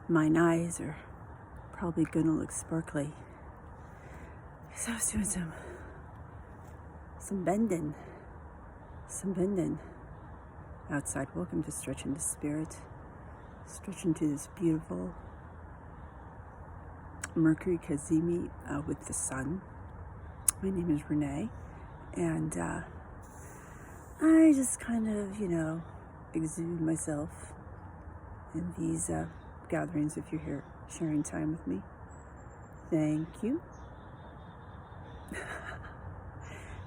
mine eyes are probably gonna look sparkly. So I was doing some bending outside. Welcome to Stretch into Spirit. Stretch into this beautiful Mercury Cazimi with the sun. My name is Renee, and I just kind of, exude myself in these gatherings if you're here sharing time with me. Thank you.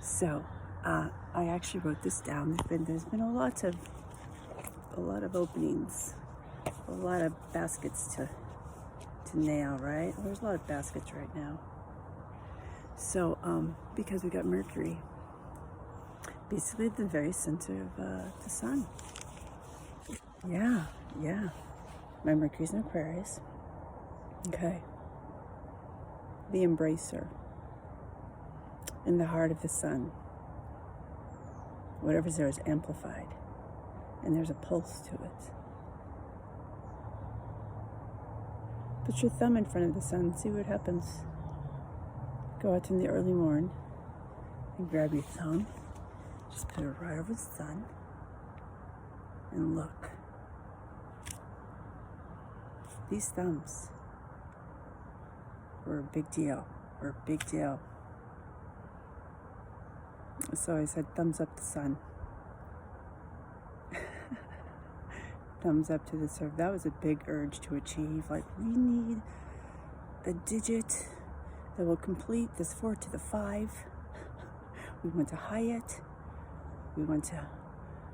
So, I actually wrote this down. There's been a lot of openings, a lot of baskets to nail, right? There's a lot of baskets right now. So, because we got Mercury, basically at the very center of the sun. Yeah. My Mercury's in Aquarius. Okay. The embracer. In the heart of the sun. Whatever's there is amplified. And there's a pulse to it. Put your thumb in front of the sun and see what happens. Go out in the early morn and grab your thumb. Just put it right over the sun. And look. These thumbs were a big deal. So I said, thumbs up the sun. Thumbs up to the surf. That was a big urge to achieve. Like, we need a digit that will complete this 4 to the 5. We want to high it. We want to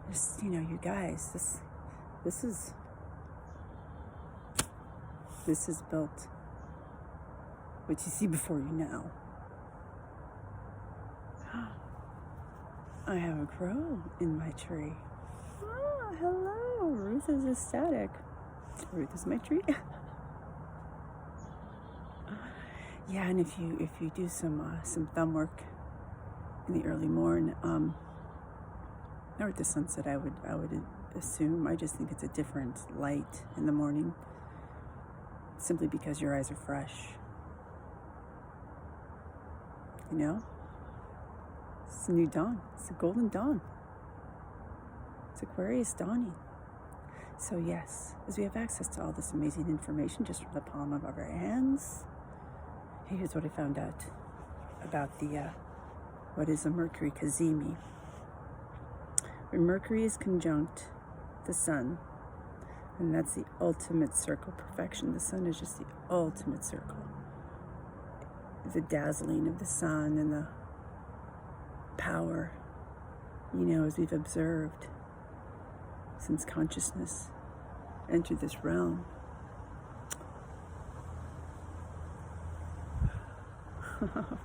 just, you guys, this is built what you see before you now. I have a crow in my tree. Oh, hello. Ruth is ecstatic. Ruth is my tree. Yeah, and if you do some thumb work in the early morn, or at the sunset, I would assume. I just think it's a different light in the morning, simply because your eyes are fresh. It's a new dawn. It's a golden dawn. It's Aquarius dawning. So yes, as we have access to all this amazing information just from the palm of our hands, here's what I found out about the what is a Mercury Cazimi. When Mercury is conjunct the sun, and that's the ultimate circle perfection. The sun is just the ultimate circle. The dazzling of the sun and the power, as we've observed since consciousness entered this realm.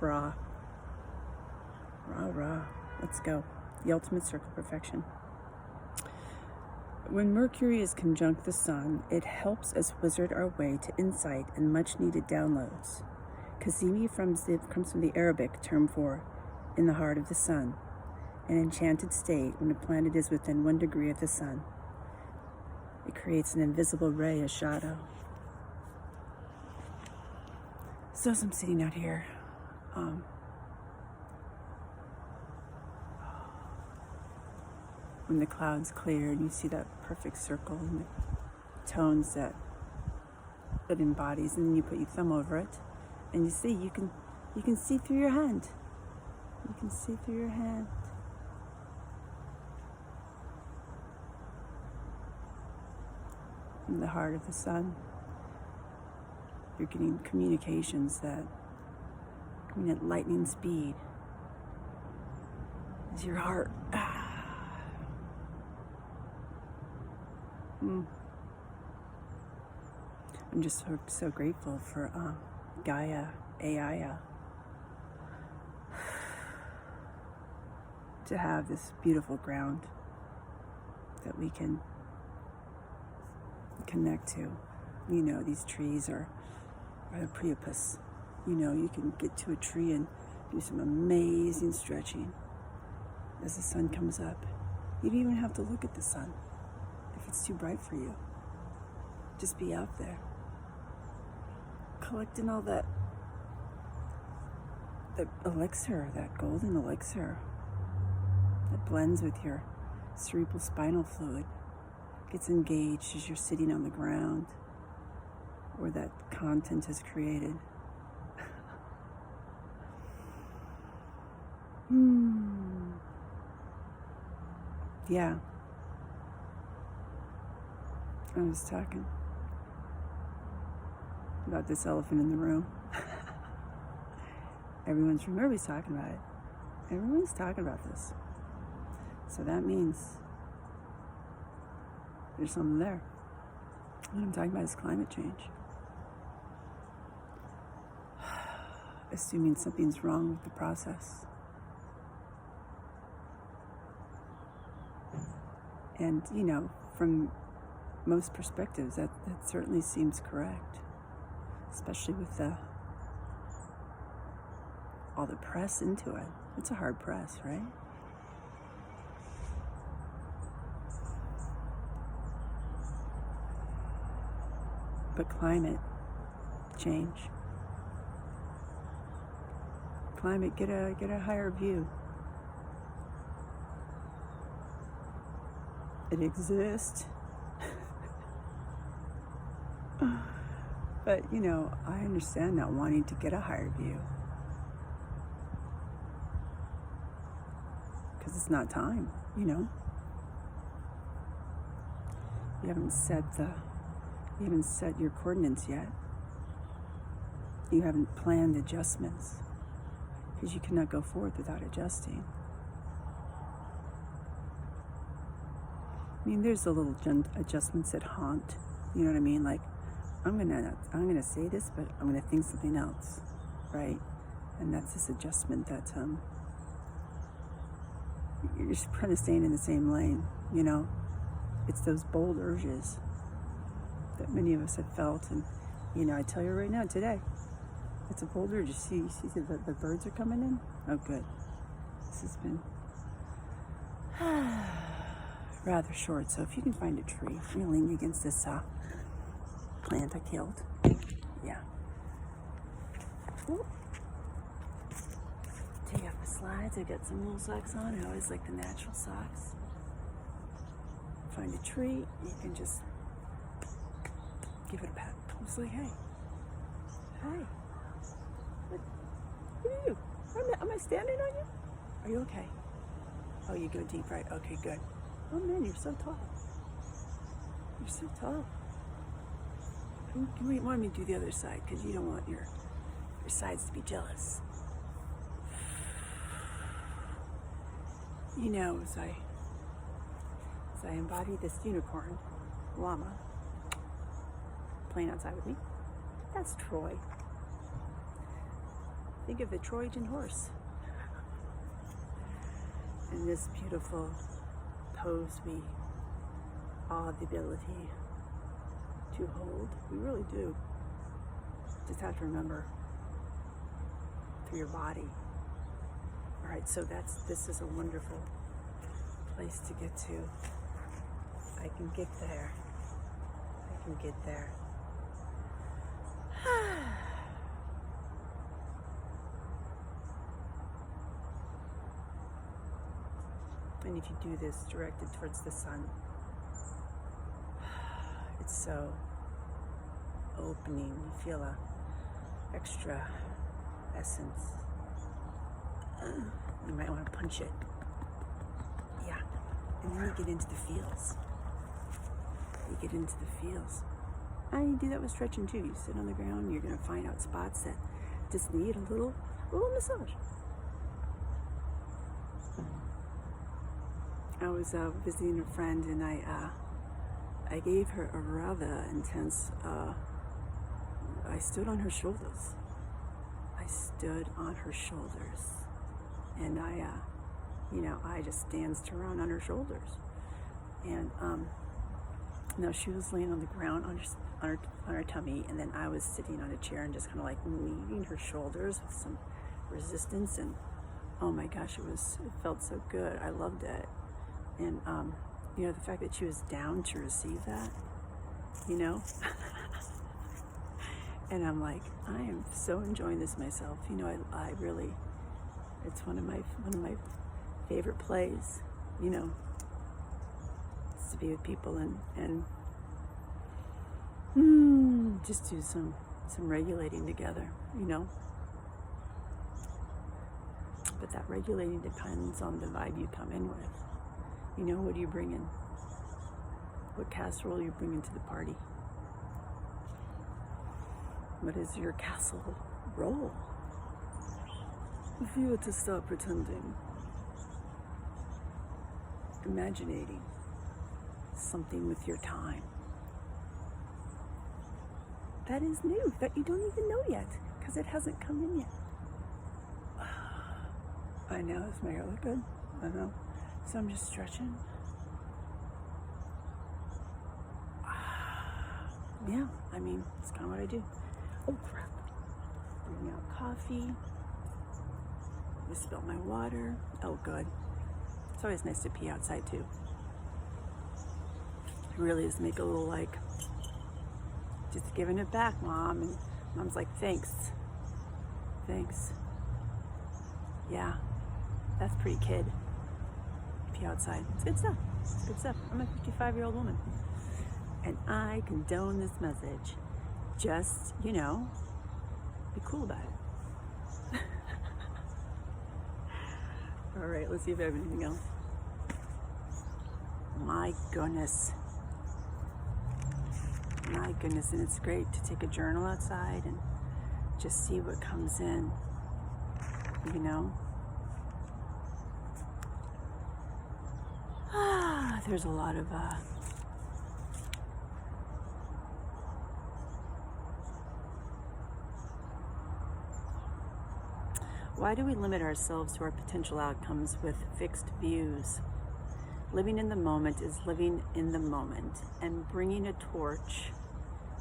Rah. Let's go. The ultimate circle perfection. When Mercury is conjunct the sun, it helps us wizard our way to insight and much needed downloads. Cazimi comes from the Arabic term for in the heart of the sun, an enchanted state when a planet is within 1 degree of the sun. It creates an invisible ray of shadow. So as I'm sitting out here, when the clouds clear and you see that perfect circle and the tones that embodies, and then you put your thumb over it, and you see, you can see through your hand. You can see through your hand. In the heart of the sun, you're getting communications that coming at lightning speed. Is your heart. I'm just so grateful for Gaia, AI, to have this beautiful ground that we can connect to. These trees are the Priapus. You can get to a tree and do some amazing stretching as the sun comes up. You don't even have to look at the sun if it's too bright for you. Just be out there. collecting all that elixir, that golden elixir that blends with your cerebral spinal fluid, gets engaged as you're sitting on the ground where that content is created. Yeah. I was talking about this elephant in the room. Everybody's talking about it. Everyone's talking about this. So that means there's something there. What I'm talking about is climate change. Assuming something's wrong with the process. And, from most perspectives, that certainly seems correct. Especially with all the press into it. It's a hard press, right? But climate change. Climate, get a higher view. It exists. But, I understand not wanting to get a higher view. Because it's not time, You haven't set your coordinates yet. You haven't planned adjustments. Because you cannot go forward without adjusting. I mean, there's the little adjustments that haunt. You know what I mean? Like, I'm gonna say this, but I'm gonna think something else, right? And that's this adjustment that you're just kind of staying in the same lane. It's those bold urges that many of us have felt, and I tell you right now, today, it's a bold urge. You see the birds are coming in. Oh, good. This has been rather short, so if you can find a tree, I'm gonna lean against this plant I killed. Yeah. Ooh. Take off my slides. I got some wool socks on. I always like the natural socks. Find a tree. You can just give it a pat. Just like, hey. What are you? Am I standing on you? Are you okay? Oh, you go deep, right? Okay, good. Oh man, you're so tall. You're so tall. You want me to do the other side because you don't want your sides to be jealous. As I embody this unicorn llama playing outside with me, that's Troy. Think of the Trojan horse. And this beautiful pose we all have the ability to hold. We really do. Just have to remember through your body. All right, so this is a wonderful place to get to. I can get there. And if you do this directed towards the sun, it's so opening. You feel a extra essence. You might want to punch it. Yeah. And then you get into the feels. And you do that with stretching too. You sit on the ground, you're going to find out spots that just need a little massage. I was visiting a friend, and I gave her a rather intense, I stood on her shoulders. And I just danced around on her shoulders. And now she was laying on the ground on her tummy, and then I was sitting on a chair and just kind of like kneading her shoulders with some resistance. And oh my gosh, it felt so good. I loved it. And the fact that she was down to receive that, And I'm like, I am so enjoying this myself. You know, I really, it's one of my favorite plays, you know, to be with people and just do some regulating together, you know. But that regulating depends on the vibe you come in with. You know, what do you bring in? What casserole you bring into the party? What is your castle role? If you were to stop pretending, imaginating something with your time that is new, that you don't even know yet, because it hasn't come in yet. I know, does my hair look good? I know. So I'm just stretching. Yeah, I mean, it's kind of what I do. Oh crap. Bringing out coffee. I spilled my water. Oh good. It's always nice to pee outside too. It really is make a little like, just giving it back, Mom. And Mom's like, thanks. Thanks. Yeah, that's pretty kid. Pee outside. It's good stuff. It's good stuff. I'm a 55-year-old woman. And I condone this message. Just, you know, be cool about it. All right, let's see if I have anything else. My goodness. My goodness, and it's great to take a journal outside and just see what comes in, you know? There's a lot of, why do we limit ourselves to our potential outcomes with fixed views? Living in the moment is living in the moment, and bringing a torch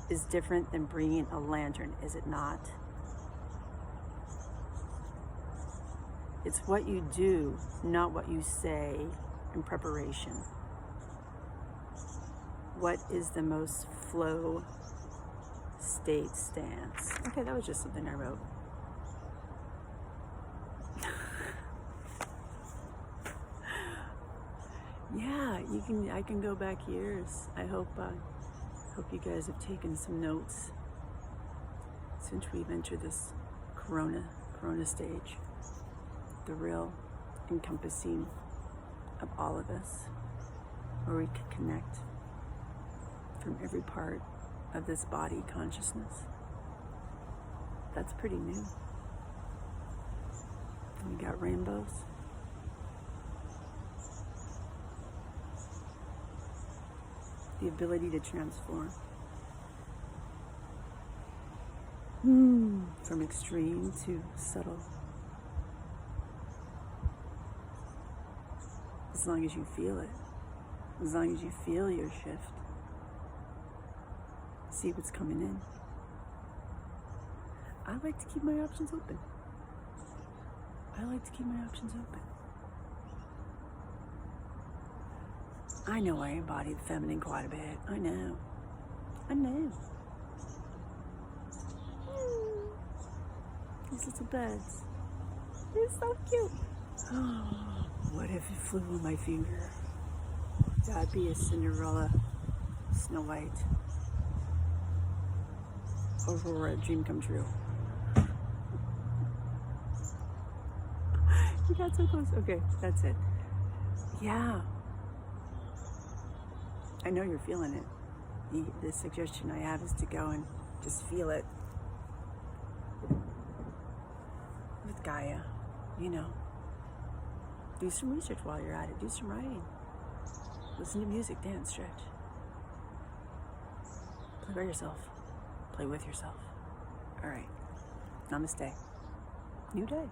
is different than bringing a lantern, is it not? It's what you do, not what you say in preparation. What is the most flow state stance? Okay, that was just something I wrote. Yeah, I can go back years. I hope you guys have taken some notes since we've entered this corona stage, the real encompassing of all of us, where we can connect from every part of this body consciousness. That's pretty new. We got rainbows. The ability to transform from extreme to subtle. As long as you feel it, as long as you feel your shift, see what's coming in. I like to keep my options open. I know I embody the feminine quite a bit. I know. These little birds. They're so cute. Oh, what if it flew on my finger? That'd be a Cinderella, Snow White, Aurora dream come true. You got so close. Okay, that's it. Yeah. I know you're feeling it. The suggestion I have is to go and just feel it with Gaia, you know. Do some research while you're at it. Do some writing. Listen to music, dance, stretch. Play by yourself. Play with yourself. All right. Namaste. New day.